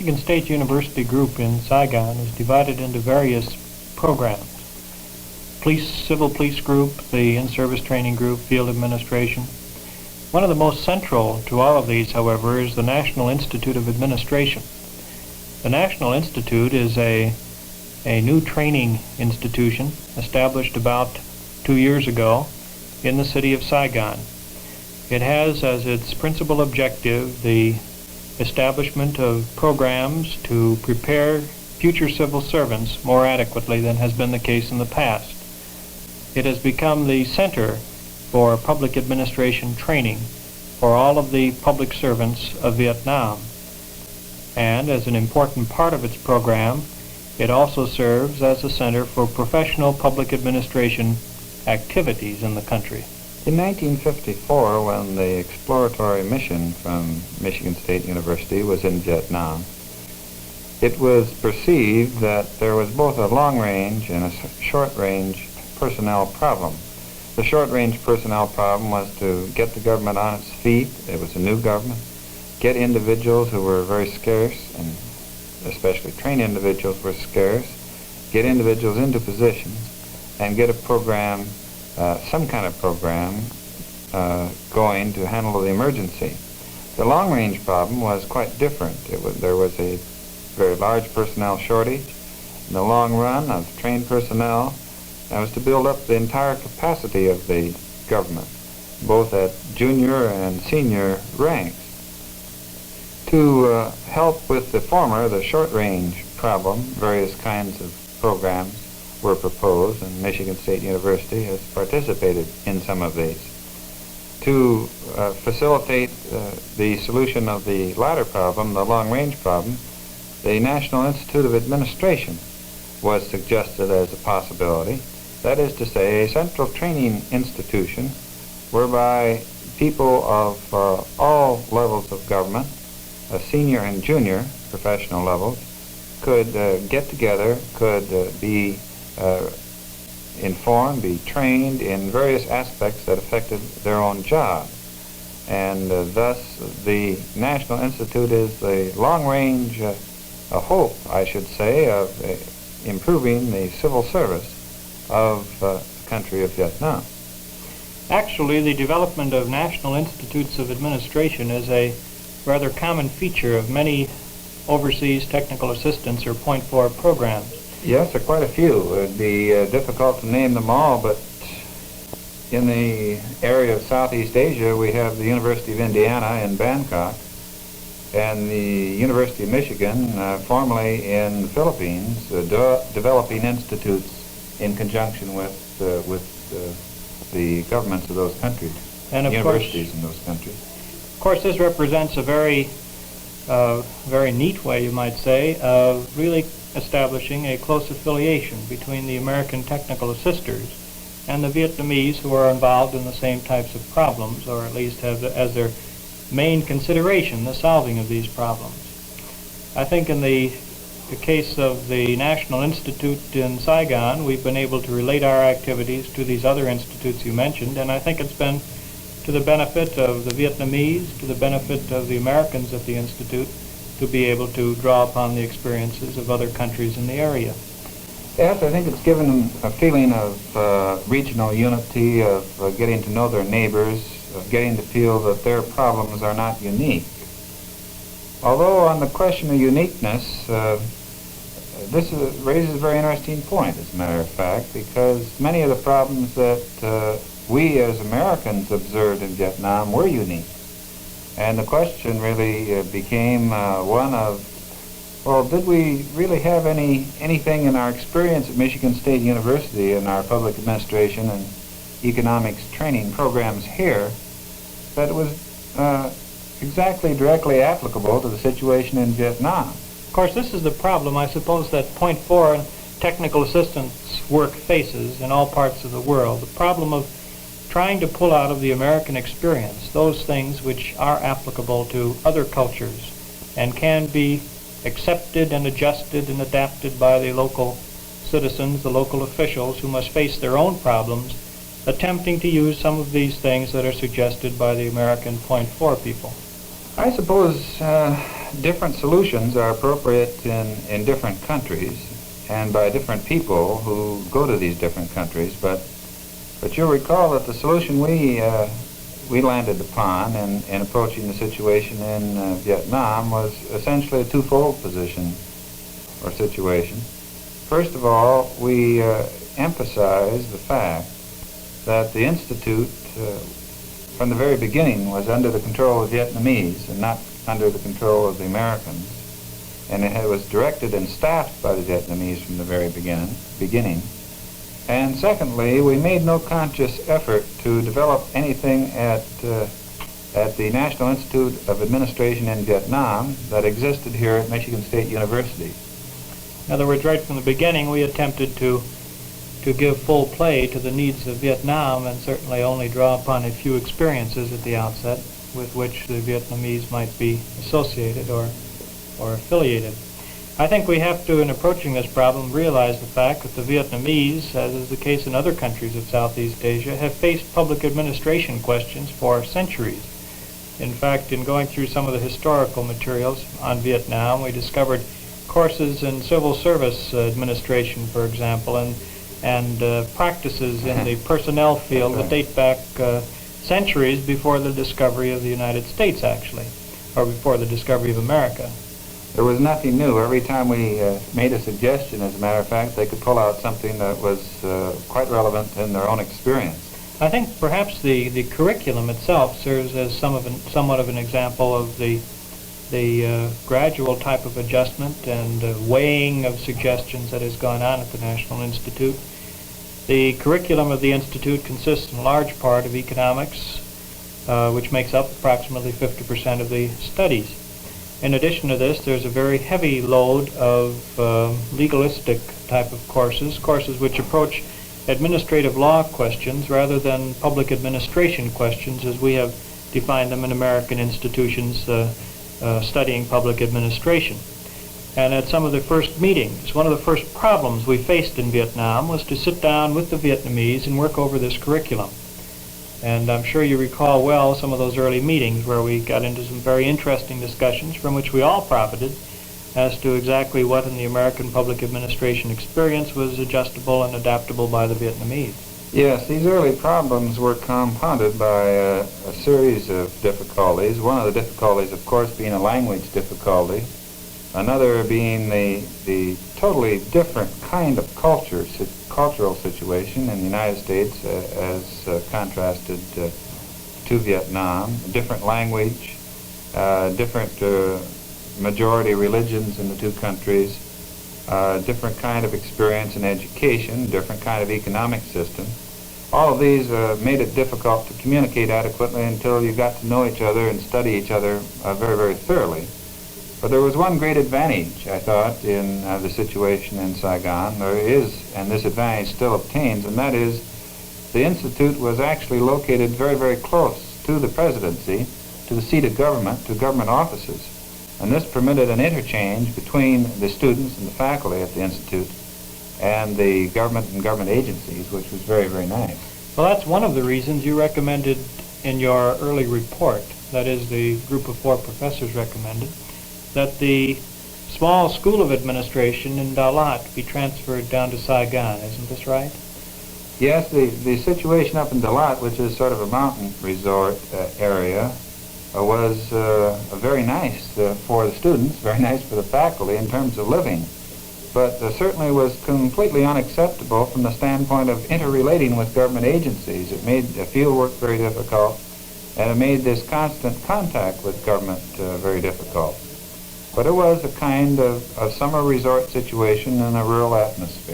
Michigan State University group in Saigon is divided into various programs. Civil police group, the in-service training group, field administration. One of the most central to all of these, however, is the National Institute of Administration. The National Institute is a new training institution established about 2 years ago in the city of Saigon. It has as its principal objective the establishment of programs to prepare future civil servants more adequately than has been the case in the past. It has become the center for public administration training for all of the public servants of Vietnam. And as an important part of its program, it also serves as a center for professional public administration activities in the country. In 1954, when the exploratory mission from Michigan State University was in Vietnam, it was perceived that there was both a long-range and a short-range personnel problem. The short-range personnel problem was to get the government on its feet. It was a new government. Get individuals who were very scarce, and especially trained individuals were scarce. Get individuals into positions and get a program, some kind of program, going to handle the emergency. The long-range problem was quite different. There was a very large personnel shortage. In the long run of trained personnel, that was to build up the entire capacity of the government, both at junior and senior ranks. To help with the former, the short-range problem, various kinds of programs were proposed, and Michigan State University has participated in some of these. To facilitate the solution of the latter problem, the long-range problem, the National Institute of Administration was suggested as a possibility. That is to say, a central training institution whereby people of all levels of government, senior and junior professional levels, could get together, could be informed, be trained in various aspects that affected their own job. And thus the National Institute is the long-range hope, I should say, of improving the civil service of the country of Vietnam. Actually, the development of National Institutes of Administration is a rather common feature of many overseas technical assistance or Point 4 programs. Yes, there are quite a few. It would be difficult to name them all, but in the area of Southeast Asia, we have the University of Indiana in Bangkok and the University of Michigan, formerly in the Philippines, developing institutes in conjunction with the governments of those countries, and of universities course, in those countries. Of course, this represents a very neat way, you might say, of really establishing a close affiliation between the American technical assisters and the Vietnamese who are involved in the same types of problems, or at least have as their main consideration the solving of these problems. I think in the case of the National Institute in Saigon, we've been able to relate our activities to these other institutes you mentioned, and I think it's been to the benefit of the Vietnamese, to the benefit of the Americans at the Institute, to be able to draw upon the experiences of other countries in the area. Yes, I think it's given them a feeling of regional unity, of getting to know their neighbors, of getting to feel that their problems are not unique. Although on the question of uniqueness, this raises a very interesting point, as a matter of fact, because many of the problems that we as Americans observed in Vietnam were unique. And the question really became one of, well, did we really have anything in our experience at Michigan State University in our public administration and economics training programs here that was exactly directly applicable to the situation in Vietnam? Of course, this is the problem, I suppose, that Point 4 technical assistance work faces in all parts of the world. The problem of trying to pull out of the American experience those things which are applicable to other cultures and can be accepted and adjusted and adapted by the local citizens, the local officials who must face their own problems, attempting to use some of these things that are suggested by the American Point 4 people. I suppose different solutions are appropriate in different countries and by different people who go to these different countries, but you'll recall that the solution we landed upon in approaching the situation in Vietnam was essentially a twofold position or situation. First of all, we emphasized the fact that the Institute from the very beginning was under the control of Vietnamese and not under the control of the Americans. And it was directed and staffed by the Vietnamese from the very beginning. And secondly, we made no conscious effort to develop anything at the National Institute of Administration in Vietnam that existed here at Michigan State University. In other words, right from the beginning, we attempted to give full play to the needs of Vietnam and certainly only draw upon a few experiences at the outset with which the Vietnamese might be associated or affiliated. I think we have to, in approaching this problem, realize the fact that the Vietnamese, as is the case in other countries of Southeast Asia, have faced public administration questions for centuries. In fact, in going through some of the historical materials on Vietnam, we discovered courses in civil service administration, for example, and practices in the personnel field that date back centuries before the discovery of the United States, actually, or before the discovery of America. There was nothing new. Every time we made a suggestion, as a matter of fact, they could pull out something that was quite relevant in their own experience. I think perhaps the curriculum itself serves as somewhat of an example of the gradual type of adjustment and weighing of suggestions that has gone on at the National Institute. The curriculum of the Institute consists in large part of economics, which makes up approximately 50% of the studies. In addition to this, there's a very heavy load of legalistic type of courses which approach administrative law questions rather than public administration questions as we have defined them in American institutions studying public administration. And at some of the first meetings, one of the first problems we faced in Vietnam was to sit down with the Vietnamese and work over this curriculum. And I'm sure you recall well some of those early meetings where we got into some very interesting discussions from which we all profited as to exactly what in the American public administration experience was adjustable and adaptable by the Vietnamese. Yes, these early problems were compounded by a series of difficulties. One of the difficulties, of course, being a language difficulty. Another being the totally different kind of cultural situation in the United States as contrasted to Vietnam. Different language, different majority religions in the two countries, different kind of experience in education, different kind of economic system. All of these made it difficult to communicate adequately until you got to know each other and study each other very, very thoroughly. But there was one great advantage, I thought, in the situation in Saigon. There is, and this advantage still obtains, and that is the Institute was actually located very, very close to the presidency, to the seat of government, to government offices. And this permitted an interchange between the students and the faculty at the Institute and the government and government agencies, which was very, very nice. Well, that's one of the reasons you recommended in your early report, that is, the group of 4 professors recommended, that the small school of administration in Dalat be transferred down to Saigon. Isn't this right? Yes, the situation up in Dalat, which is sort of a mountain resort area, was very nice for the students, very nice for the faculty in terms of living, but certainly was completely unacceptable from the standpoint of interrelating with government agencies. It made field work very difficult, and it made this constant contact with government very difficult. But it was a kind of summer resort situation in a rural atmosphere.